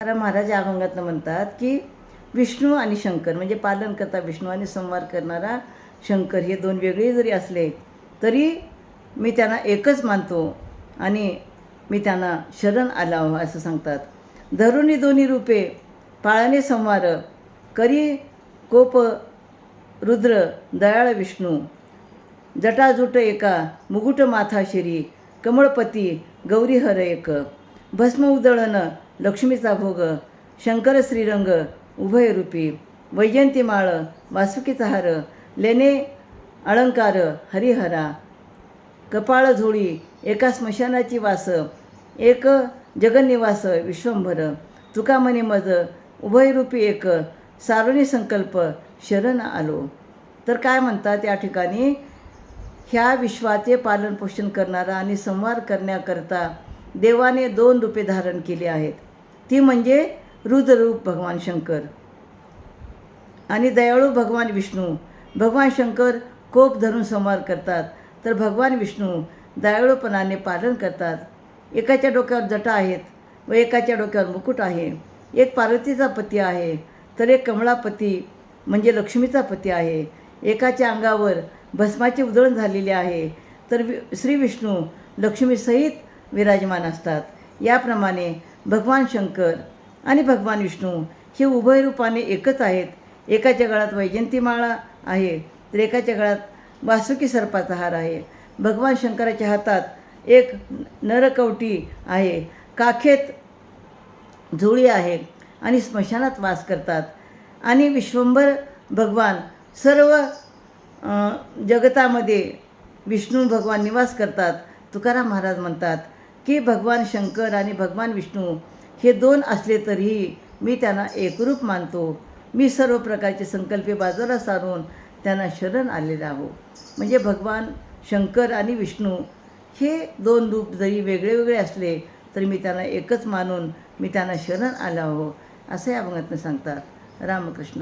महाराज या अभंगातनं म्हणतात की विष्णू आणि शंकर म्हणजे पालन करता विष्णू आणि संहार करणारा शंकर हे दोन वेगळे जरी असले तरी मी त्यांना एकच मानतो आणि मी त्यांना शरण आलाव असं सांगतात. धरुणी दोन्ही रूपे पाळणे संहार करी कोप रुद्र दयाळ विष्णू जटाजूट एका मुकुट माथा शिरी कमळपती गौरीहर एक भस्म उदळण लक्ष्मीचा भोग शंकर श्रीरंग उभयरूपी वैजयंतीमाळ वासुकीचा हार लेणे अलंकार हरिहरा कपाळ झोळी एका स्मशानाची वास एक जगन्निवास विश्वंभर तुका म्हणे मज उभयरूपी एक सारुणी संकल्प शरण आलो. तर काय म्हणतात या ठिकाणी, ह्या विश्वाचे पालनपोषण करणारा आणि संहार करण्याकरता देवाने दोन रूपे धारण केली आहेत. ती म्हणजे रुद्ररूप भगवान शंकर आणि दयाळू भगवान विष्णू. भगवान शंकर कोप धरून संहार करतात तर भगवान विष्णू दयाळूपणाने पालन करतात. एकाच्या डोक्यावर जटा आहेत व एकाच्या डोक्यावर मुकुट आहे. एक पार्वतीचा पती आहे तर एक कमळापती म्हणजे लक्ष्मीचा पती आहे. एकाच्या अंगावर भस्माची उधळण झालेली आहे तर श्री विष्णू लक्ष्मीसहित विराजमान असतात. याप्रमाणे भगवान शंकर आणि भगवान विष्णू हे उभय रूपाने एकच आहेत. एकाच्या गळात वैजयंतीमाळा आहे तर एकाच्या गळात वासुकी सर्पाचा हार आहे. भगवान शंकराच्या हातात एक नरकवटी आहे, काखेत झोळी आहे आणि स्मशानात वास करतात. आणि विश्वंभर भगवान सर्व जगतामध्ये विष्णू भगवान निवास करतात. तुकाराम महाराज म्हणतात की भगवान शंकर आणि भगवान विष्णू हे दोन असले तरीही मी त्यांना एकरूप मानतो. मी सर्व प्रकारचे संकल्पे बाजूला सारून त्यांना शरण आलेला आहो. म्हणजे भगवान शंकर आणि विष्णू हे दोन रूप जरी वेगळे वेगळे असले तरी मी त्यांना एकच मानून मी त्यांना शरण आला आहो असं या अभंगातून सांगतात. रामकृष्ण.